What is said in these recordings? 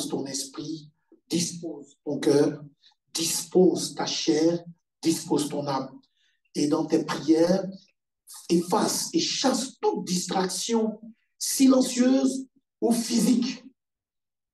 dispose ton esprit, dispose ton cœur, dispose ta chair, dispose ton âme. Et dans tes prières, efface et chasse toute distraction silencieuse ou physique.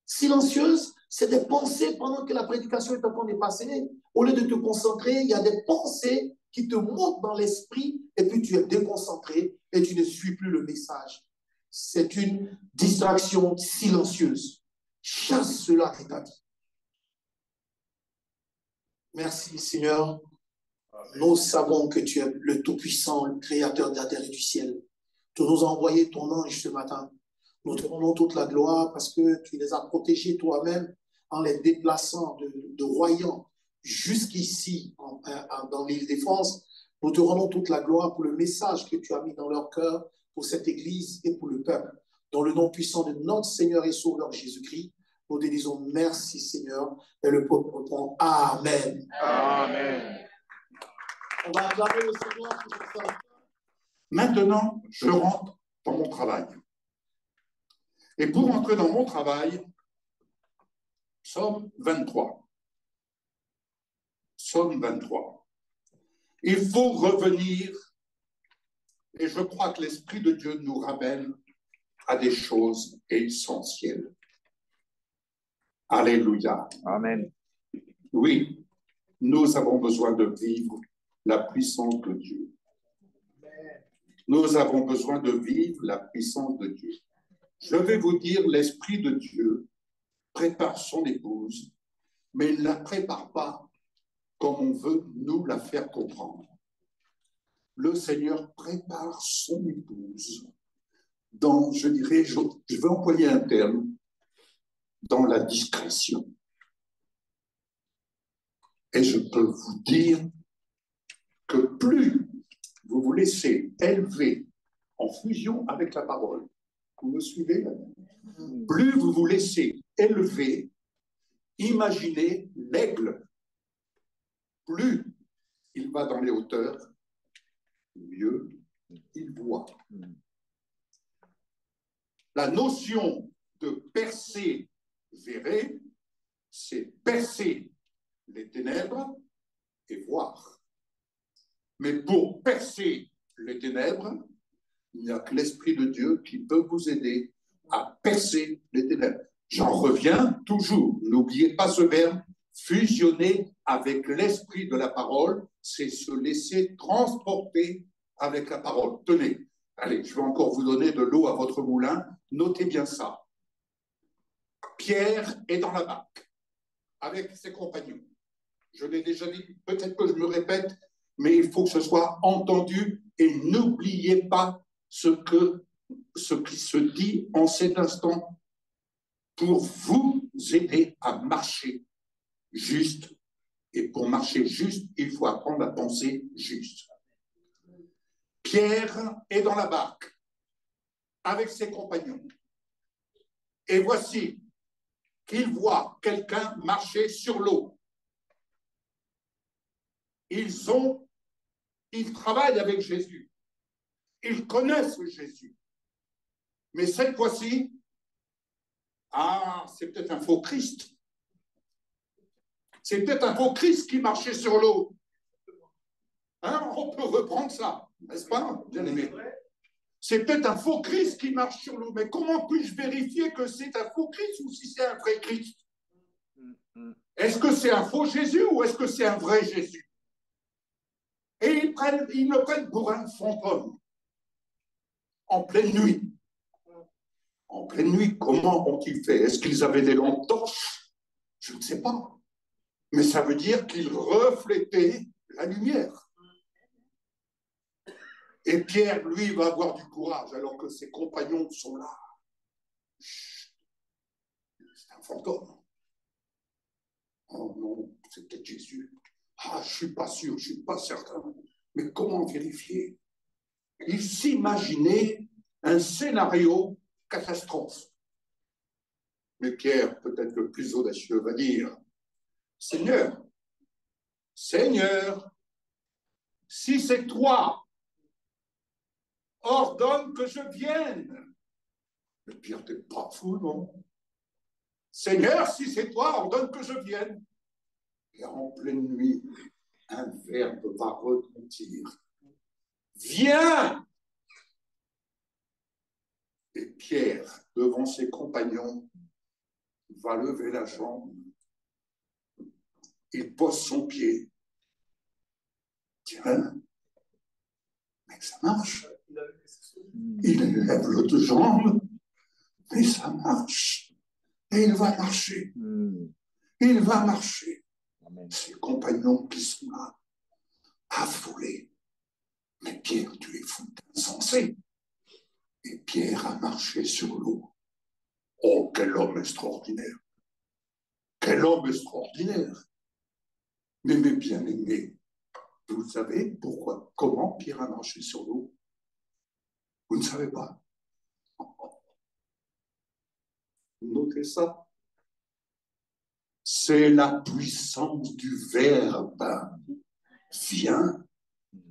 Silencieuse, c'est des pensées pendant que la prédication est en train de passer. Au lieu de te concentrer, il y a des pensées qui te montent dans l'esprit et puis tu es déconcentré et tu ne suis plus le message. C'est une distraction silencieuse. Chasse cela de ta vie. Merci Seigneur. Nous savons que tu es le Tout-Puissant, le Créateur de la terre et du ciel. Tu nous as envoyé ton ange ce matin. Nous te rendons toute la gloire parce que tu les as protégés toi-même en les déplaçant de Royan jusqu'ici dans l'Île-de-France. Nous te rendons toute la gloire pour le message que tu as mis dans leur cœur pour cette Église et pour le peuple. Dans le nom puissant de notre Seigneur et Sauveur Jésus-Christ, nous te disons merci Seigneur et le peuple répond Amen. Amen. On va acclamer le Seigneur pour ça. Maintenant, je rentre dans mon travail. Et pour entrer dans mon travail, Psaume 23. Psaume 23. Il faut revenir, et je crois que l'Esprit de Dieu nous ramène à des choses essentielles. Alléluia. Amen. Oui, nous avons besoin de vivre la puissance de Dieu. Nous avons besoin de vivre la puissance de Dieu. Je vais vous dire, l'Esprit de Dieu prépare son épouse, mais il ne la prépare pas comme on veut nous la faire comprendre. Le Seigneur prépare son épouse dans, je dirais, je vais employer un terme, dans la discrétion. Et je peux vous dire que plus vous vous laissez élever en fusion avec la parole, vous me suivez? Plus vous vous laissez élever, imaginez l'aigle, plus il va dans les hauteurs, mieux il voit. La notion de persévérer, c'est percer les ténèbres et voir. Mais pour percer les ténèbres, il n'y a que l'Esprit de Dieu qui peut vous aider à percer les ténèbres. J'en reviens toujours. N'oubliez pas ce verbe, fusionner avec l'esprit de la parole, c'est se laisser transporter avec la parole. Tenez, allez, je vais encore vous donner de l'eau à votre moulin. Notez bien ça. Pierre est dans la barque avec ses compagnons. Je l'ai déjà dit, peut-être que je me répète, mais il faut que ce soit entendu et n'oubliez pas ce qui se dit en cet instant pour vous aider à marcher juste. Et pour marcher juste, il faut apprendre à penser juste. Pierre est dans la barque avec ses compagnons. Et voici qu'il voit quelqu'un marcher sur l'eau. Ils travaillent avec Jésus. Ils connaissent Jésus. Mais cette fois-ci, c'est peut-être un faux Christ. C'est peut-être un faux Christ qui marchait sur l'eau. Hein, on peut reprendre ça, n'est-ce pas, bien aimé? C'est peut-être un faux Christ qui marche sur l'eau. Mais comment puis-je vérifier que c'est un faux Christ ou si c'est un vrai Christ? Est-ce que c'est un faux Jésus ou est-ce que c'est un vrai Jésus? Et ils le prennent pour un fantôme. En pleine nuit. En pleine nuit, comment ont-ils fait? Est-ce qu'ils avaient des lampes torches? Je ne sais pas. Mais ça veut dire qu'ils reflétaient la lumière. Et Pierre, lui, va avoir du courage alors que ses compagnons sont là. C'est un fantôme. Oh non, c'est peut-être Jésus. Je ne suis pas sûr, je ne suis pas certain. Mais comment vérifier? Il s'imaginait un scénario catastrophe. Mais Pierre, peut-être le plus audacieux, va dire, Seigneur, si c'est toi, ordonne que je vienne. Mais Pierre, t'es pas fou, non? Seigneur, si c'est toi, ordonne que je vienne. Et en pleine nuit, un verbe va retentir. Viens! Et Pierre, devant ses compagnons, va lever la jambe. Il pose son pied. Tiens, mais ça marche. Il lève l'autre jambe, mais ça marche. Et il va marcher. Il va marcher. Ses compagnons qui sont là, affolés. Mais Pierre, tu es fou, insensé. Et Pierre a marché sur l'eau. Oh, quel homme extraordinaire! Quel homme extraordinaire! Mais mes bien-aimés, vous savez pourquoi, comment Pierre a marché sur l'eau? Vous ne savez pas. Notez ça. C'est la puissance du Verbe vient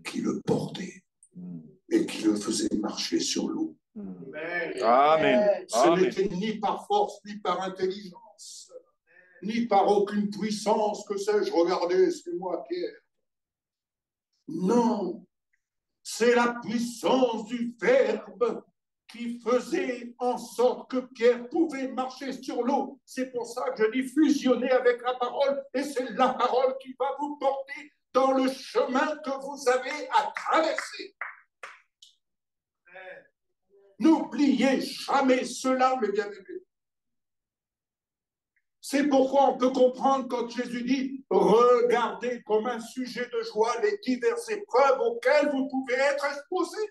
qui le portait et qui le faisait marcher sur l'eau. Amen. Ce n'était ni par force, ni par intelligence, ni par aucune puissance, que sais-je. Regardez, c'est moi, Pierre. Non, c'est la puissance du Verbe qui faisait en sorte que Pierre pouvait marcher sur l'eau. C'est pour ça que je dis fusionner avec la parole, et c'est la parole qui va vous porter dans le chemin que vous avez à traverser. N'oubliez jamais cela, mes bien-aimés. C'est pourquoi on peut comprendre quand Jésus dit « Regardez comme un sujet de joie les diverses épreuves auxquelles vous pouvez être exposés. »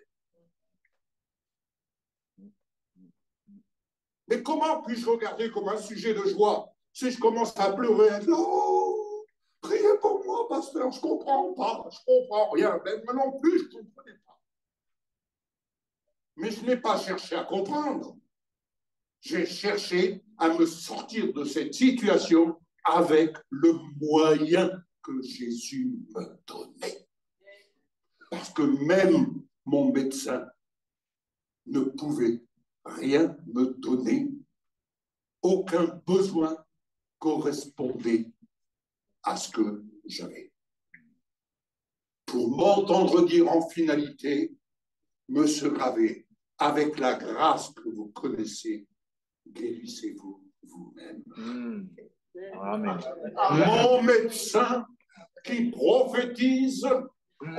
Mais comment puis-je regarder comme un sujet de joie si je commence à pleurer? Oh, priez pour moi, pasteur, je ne comprends pas, je ne comprends rien. Même non plus, je ne comprenais pas. Mais je n'ai pas cherché à comprendre. J'ai cherché à me sortir de cette situation avec le moyen que Jésus me donnait. Parce que même mon médecin ne pouvait rien me donner. Aucun besoin correspondait à ce que j'avais. Pour m'entendre dire en finalité, Monsieur Gravé, avec la grâce que vous connaissez, guérissez-vous vous-même. Amen. Mon médecin qui prophétise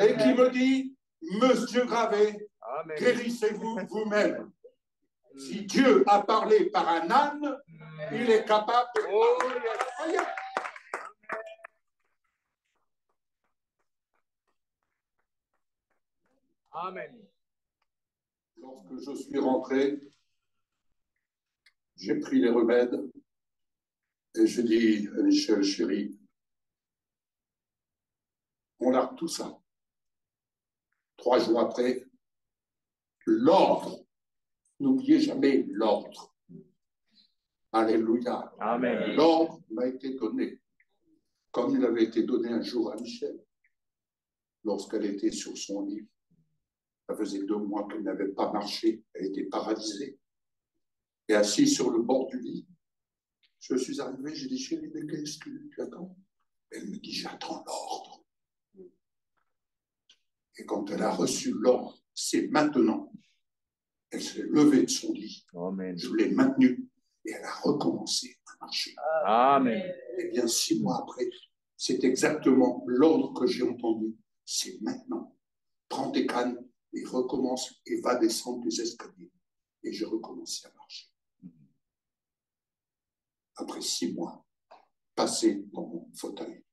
et qui me dit, Monsieur Gravé, guérissez-vous vous-même. Si Dieu a parlé par un âne, il est capable de... Amen. Lorsque je suis rentré, j'ai pris les remèdes et je dis à Michel, chérie, on largue tout ça. 3 jours après, l'ordre. N'oubliez jamais l'ordre. Alléluia. Amen. L'ordre m'a été donné, comme il avait été donné un jour à Michel, lorsqu'elle était sur son lit. Ça faisait 2 mois qu'elle n'avait pas marché, elle était paralysée. Et assise sur le bord du lit, je suis arrivé, j'ai dit, chérie, mais qu'est-ce que tu attends? Elle me dit, j'attends l'ordre. Et quand elle a reçu l'ordre, c'est maintenant. Elle s'est levée de son lit. Amen. Je l'ai maintenue et elle a recommencé à marcher. Amen. Eh bien, 6 mois après, c'est exactement l'ordre que j'ai entendu. C'est maintenant. Prends tes cannes et recommence et va descendre les escaliers. Et j'ai recommencé à marcher. Après 6 mois, passé dans mon fauteuil.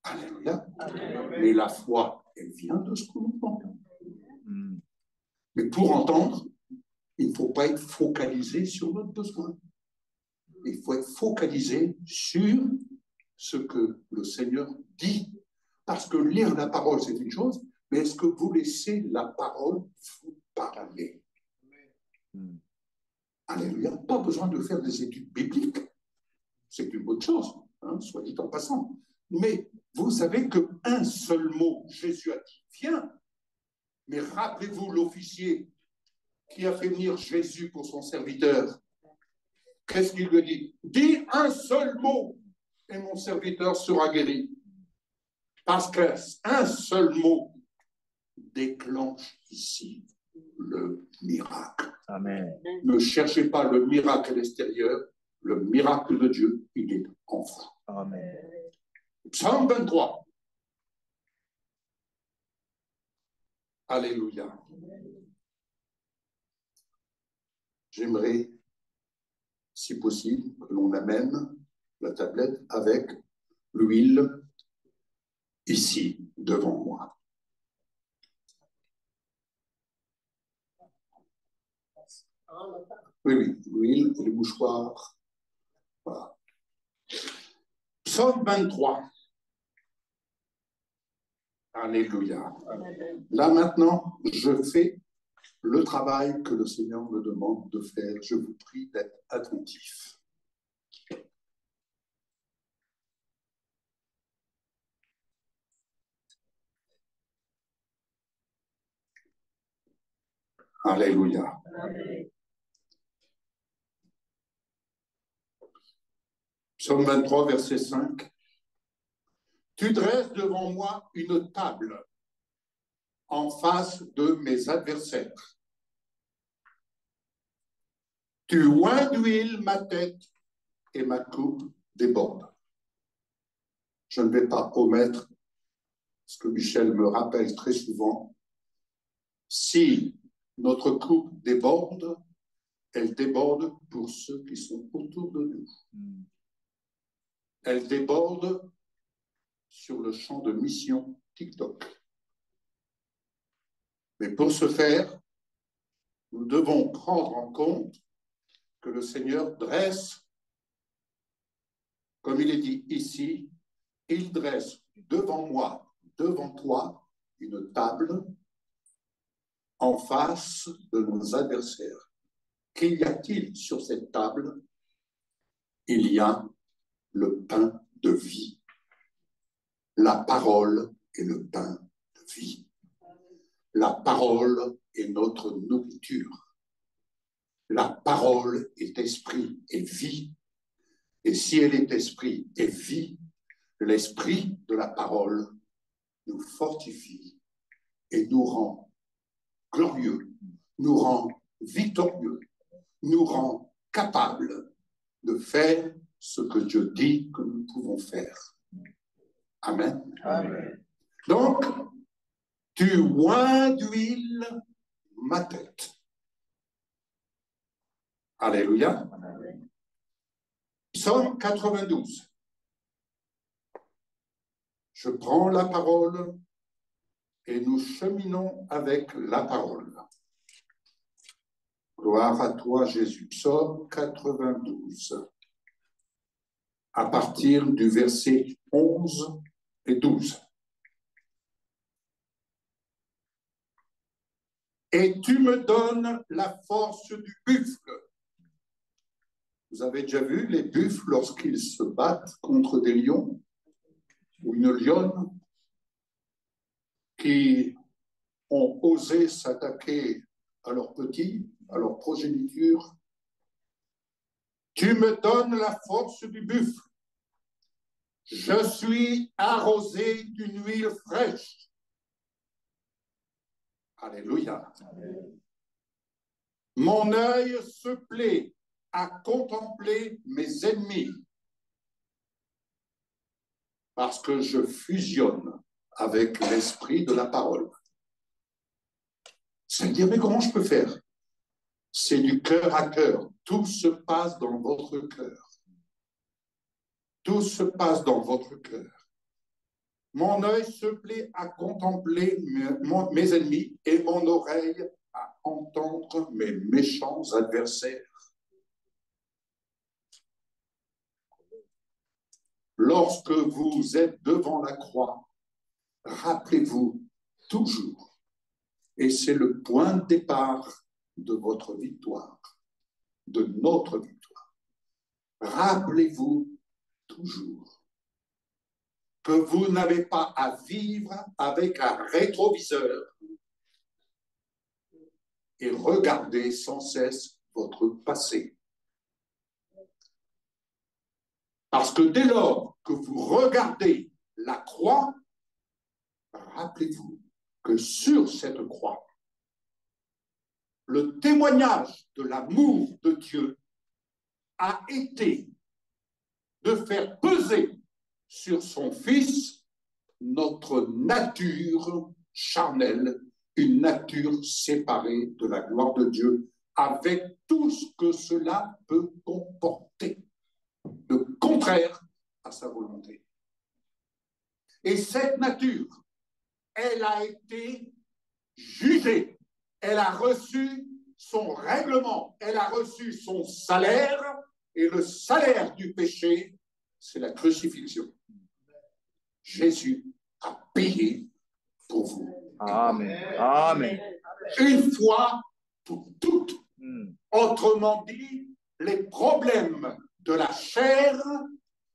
Alléluia. Mais la foi, elle vient de ce qu'on entend. Mais pour entendre, il ne faut pas être focalisé sur notre besoin. Il faut être focalisé sur ce que le Seigneur dit. Parce que lire la parole, c'est une chose, mais est-ce que vous laissez la parole vous parler? Alléluia. Pas besoin de faire des études bibliques. C'est une bonne chose, hein, soit dit en passant. Mais vous savez qu'un seul mot, Jésus a dit, viens. Mais rappelez-vous l'officier qui a fait venir Jésus pour son serviteur. Qu'est-ce qu'il lui dit? Dis un seul mot et mon serviteur sera guéri. Parce qu'un seul mot déclenche ici le miracle. Amen. Ne cherchez pas le miracle à l'extérieur, le miracle de Dieu, il est en vous. Amen. Psaume 23. Alléluia. J'aimerais, si possible, que l'on amène la tablette avec l'huile ici, devant moi. Oui, l'huile et le mouchoir. Voilà. Psaume 23. Alléluia. Là maintenant, je fais le travail que le Seigneur me demande de faire. Je vous prie d'être attentif. Alléluia. Psaume 23, verset 5. Tu dresses devant moi une table en face de mes adversaires. Tu oins d'huile ma tête et ma coupe déborde. Je ne vais pas omettre ce que Michel me rappelle très souvent. Si notre coupe déborde, elle déborde pour ceux qui sont autour de nous. Elle déborde sur le champ de mission TikTok. Mais pour ce faire, nous devons prendre en compte que le Seigneur dresse, comme il est dit ici, il dresse devant moi, devant toi, une table en face de nos adversaires. Qu'y a-t-il sur cette table? Il y a le pain de vie. La parole est le pain de vie. La parole est notre nourriture. La parole est esprit et vie. Et si elle est esprit et vie, l'esprit de la parole nous fortifie et nous rend glorieux, nous rend victorieux, nous rend capables de faire ce que Dieu dit que nous pouvons faire. Amen. Amen. Donc, tu oins d'huile ma tête. Alléluia. Amen. Psaume 92. Je prends la parole et nous cheminons avec la parole. Gloire à toi, Jésus. Psaume 92. À partir du verset 11 et 12. Et tu me donnes la force du buffle. Vous avez déjà vu les buffles lorsqu'ils se battent contre des lions ou une lionne qui ont osé s'attaquer à leurs petits, à leur progéniture. Tu me donnes la force du buffle. Je suis arrosé d'une huile fraîche. Alléluia. Amen. Mon œil se plaît à contempler mes ennemis parce que je fusionne avec l'esprit de la parole. C'est-à-dire, mais comment je peux faire? C'est du cœur à cœur. Tout se passe dans votre cœur. Tout se passe dans votre cœur. Mon œil se plaît à contempler mes ennemis et mon oreille à entendre mes méchants adversaires. Lorsque vous êtes devant la croix, rappelez-vous toujours, et c'est le point de départ de votre victoire, de notre victoire. Rappelez-vous toujours que vous n'avez pas à vivre avec un rétroviseur et regarder sans cesse votre passé. Parce que dès lors que vous regardez la croix, rappelez-vous que sur cette croix, le témoignage de l'amour de Dieu a été de faire peser sur son Fils notre nature charnelle, une nature séparée de la gloire de Dieu, avec tout ce que cela peut comporter, de contraire à sa volonté. Et cette nature, elle a été jugée, elle a reçu son règlement, elle a reçu son salaire, et le salaire du péché, c'est la crucifixion. Jésus a payé pour vous. Amen. Amen. Une fois pour toutes. Autrement dit, les problèmes de la chair,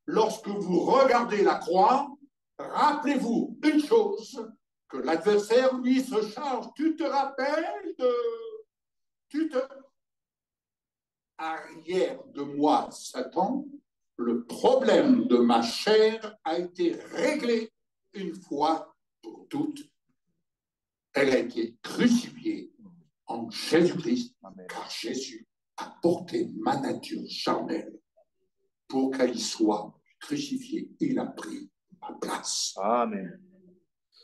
lorsque vous regardez la croix, rappelez-vous une chose, que l'adversaire, lui, se charge. Tu te rappelles Arrière de moi, Satan, le problème de ma chair a été réglé une fois pour toutes. Elle a été crucifiée en Jésus-Christ, car Jésus a porté ma nature charnelle pour qu'elle soit crucifiée. Il a pris ma place. Amen.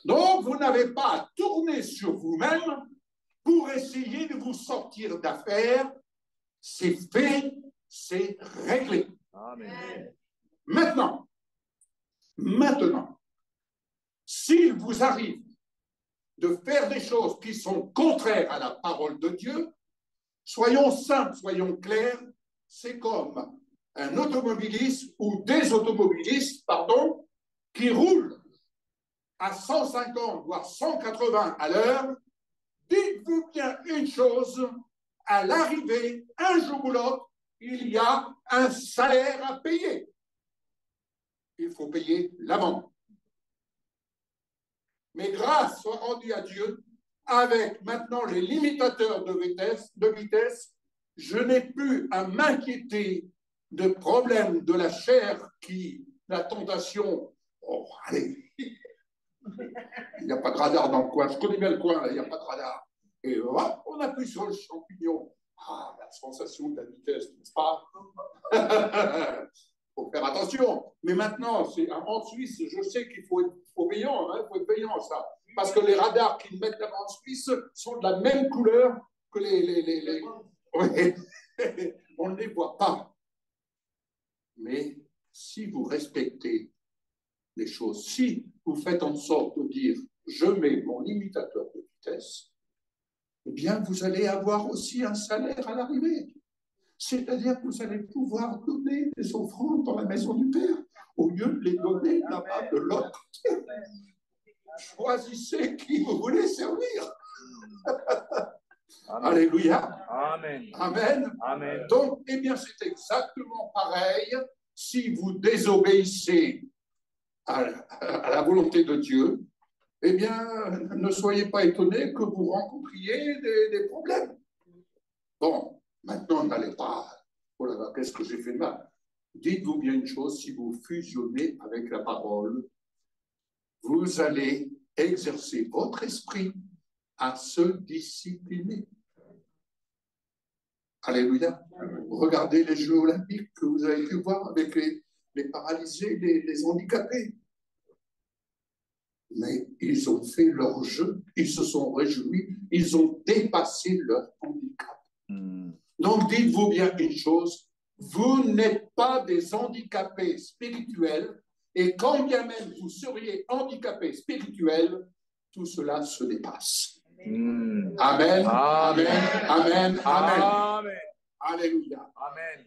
Donc, vous n'avez pas à tourner sur vous-même pour essayer de vous sortir d'affaire. C'est fait, c'est réglé. Amen. Maintenant, s'il vous arrive de faire des choses qui sont contraires à la parole de Dieu, soyons simples, soyons clairs, c'est comme un automobiliste ou des automobilistes, pardon, qui roulent à 150 voire 180 à l'heure. Dites-vous bien une chose, à l'arrivée, un jour ou l'autre, il y a un salaire à payer. Il faut payer l'amende. Mais grâce soit rendue à Dieu, avec maintenant les limitateurs de vitesse, je n'ai plus à m'inquiéter de problèmes de la chair la tentation, oh, allez, il n'y a pas de radar dans le coin, je connais bien le coin, là, il n'y a pas de radar. Et hop, on appuie sur le champignon. Ah, la sensation de la vitesse, n'est-ce pas? Il faut faire attention. Mais maintenant, en Suisse, je sais qu'il faut être veillant, hein, il faut être veillant, ça. Parce que les radars qu'ils mettent là-bas en Suisse sont de la même couleur que les... Ouais. On ne les voit pas. Mais si vous respectez les choses, si vous faites en sorte de dire « je mets mon limitateur de vitesse », eh bien, vous allez avoir aussi un salaire à l'arrivée. C'est-à-dire que vous allez pouvoir donner des offrandes dans la maison du Père, au lieu de les donner là-bas de l'autre côté. Choisissez qui vous voulez servir. Amen. Alléluia. Amen. Amen. Amen. Donc, eh bien, c'est exactement pareil si vous désobéissez à la volonté de Dieu. Eh bien, ne soyez pas étonnés que vous rencontriez des problèmes. Bon, maintenant, n'allez pas. Oh là là, qu'est-ce que j'ai fait là? Dites-vous bien une chose, si vous fusionnez avec la parole, vous allez exercer votre esprit à se discipliner. Alléluia. Regardez les Jeux olympiques que vous avez pu voir avec les paralysés, les handicapés. Mais ils ont fait leur jeu, ils se sont réjouis, ils ont dépassé leur handicap. Donc, dites-vous bien une chose, vous n'êtes pas des handicapés spirituels, et quand bien même vous seriez handicapés spirituels, tout cela se dépasse. Amen, amen, amen, amen. Amen. Alléluia. Amen.